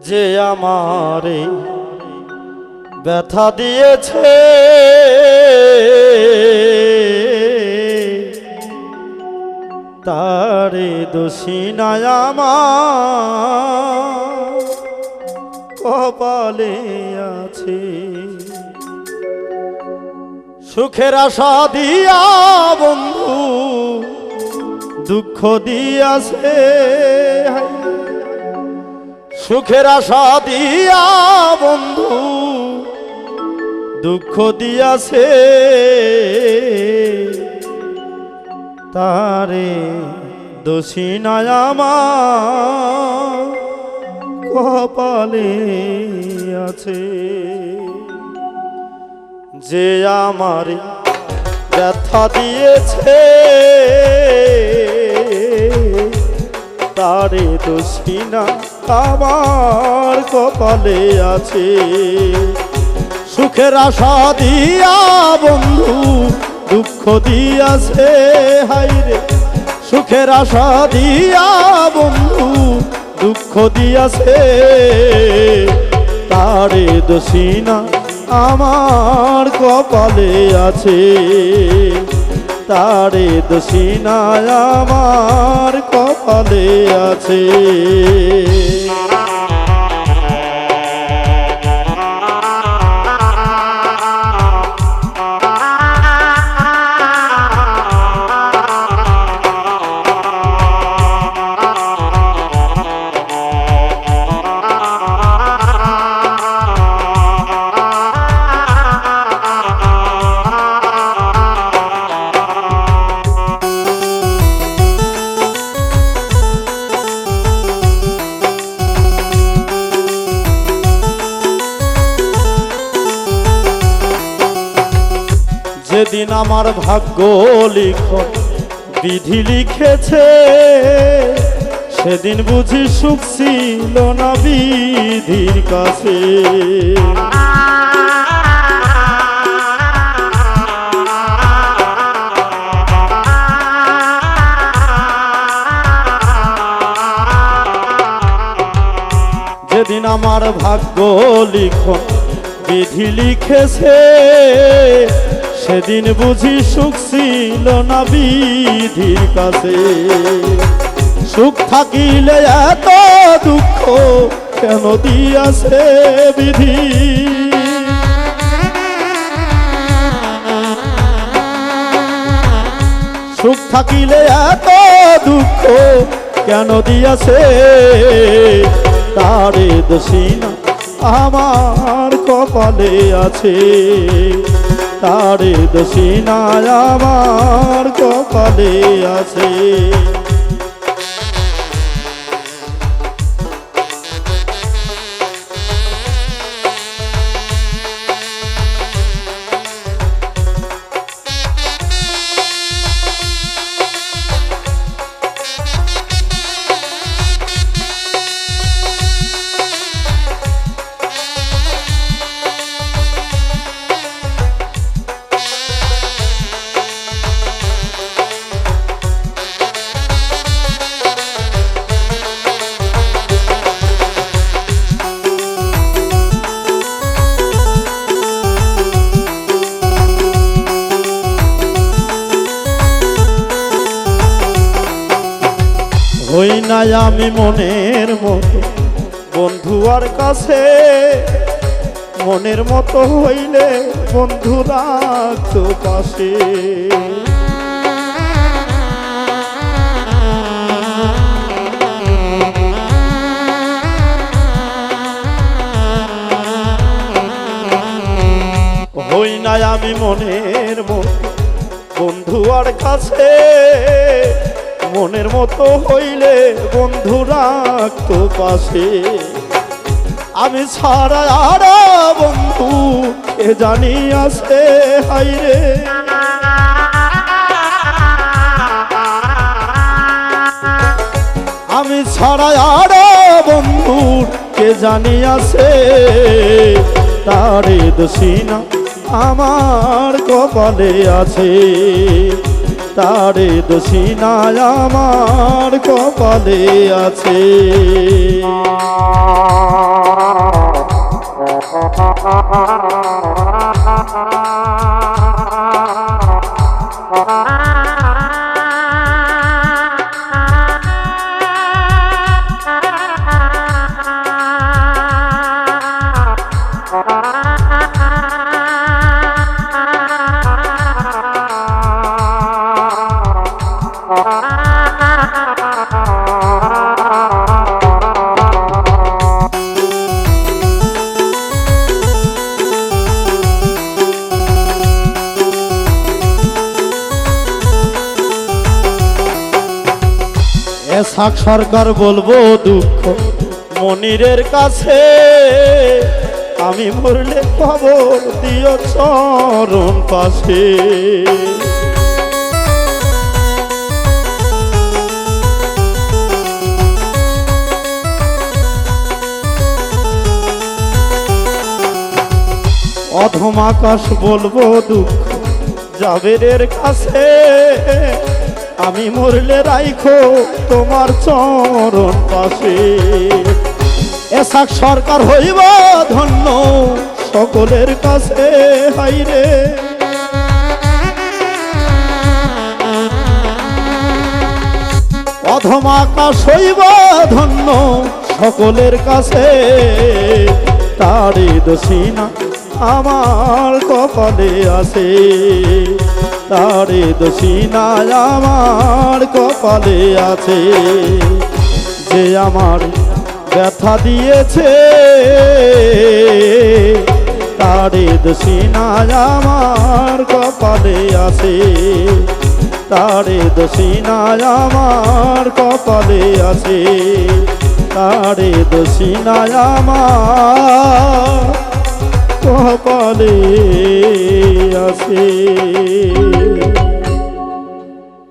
যে আমারে ব্যথা দিয়েছে তারে দোষী নাই আমার কপালে আছে। সুখের আশা দিয়া বন্ধু দুঃখ দিয়াছে, সুখের আশা দিয়া বন্ধু দুঃখ দিয়াছে তারে দোষী নাই আমার কপালে আছে। যে আমার ব্যথা দিয়েছে তারে দোষী না আমার কপালে আছে। সুখের আশা দিয়া বন্ধু দুঃখ দিয়াছে, হাইরে সুখের আশা দিয়া বন্ধু দুঃখ দিয়াছে তারে দোষী না আমার কপালে আছে। তারে দোষী না আমার কপালে আছে। যেদিন আমার ভাগ্য লিখন বিধি লিখেছে সেদিন বুঝি সুখ ছিল না বিধির কাছে। যেদিন আমার ভাগ্য লিখন বিধি লিখেছে সেদিন বুঝি সুখ ছিল না বিধির কাছে। সুখ থাকিলে এত দুঃখ কেন দিয়াছে বিধি, সুখ থাকিলে এত দুঃখ কেন দিয়াছে তারে দোষী না আমার কপালে আছে। তারে দোষী না আমার কপালে আছে। হই নাই আমি মনের মতো বন্ধু আর কাছে, মনের মতো হইলে বন্ধু রাখতো পাশে। হই নাই আমি মনের মতো বন্ধু আর কাছে, মনের মতো হইলে বন্ধু রাখতো পাশে। আমি ছাড়া আর বন্ধু কে জানি আছে, হাইরে আমি ছাড়া আর বন্ধু কে জানি আছে তারে দোষী না আমার কপালে আছে। তারে দোষী না আমার কপালে আছে। এসাক সরকার বলবো দুঃখ মনিরের কাছে, আমি মরলে খবর দিও চরণ পাশে। অধম আকাশ বলবো দুঃখ জাবেরের কাছে, আমি মরলে রাইখো তোমার চরণ পাশে। এসাক সরকার হইব ধন্য সকলের কাছে, হাইরে অধম আকাশ হইব ধন্য সকলের কাছে। তারে দোষিনা আমার কপালে আছে, তারে দোষিনা আমার কপালে আছে। যে আমার ব্যথা দিয়েছে তারে দোষিনা আমার কপালে আছে, তারে দোষিনা আমার কপালে আছে, তারে দোষিনা আমার কপালে আছে।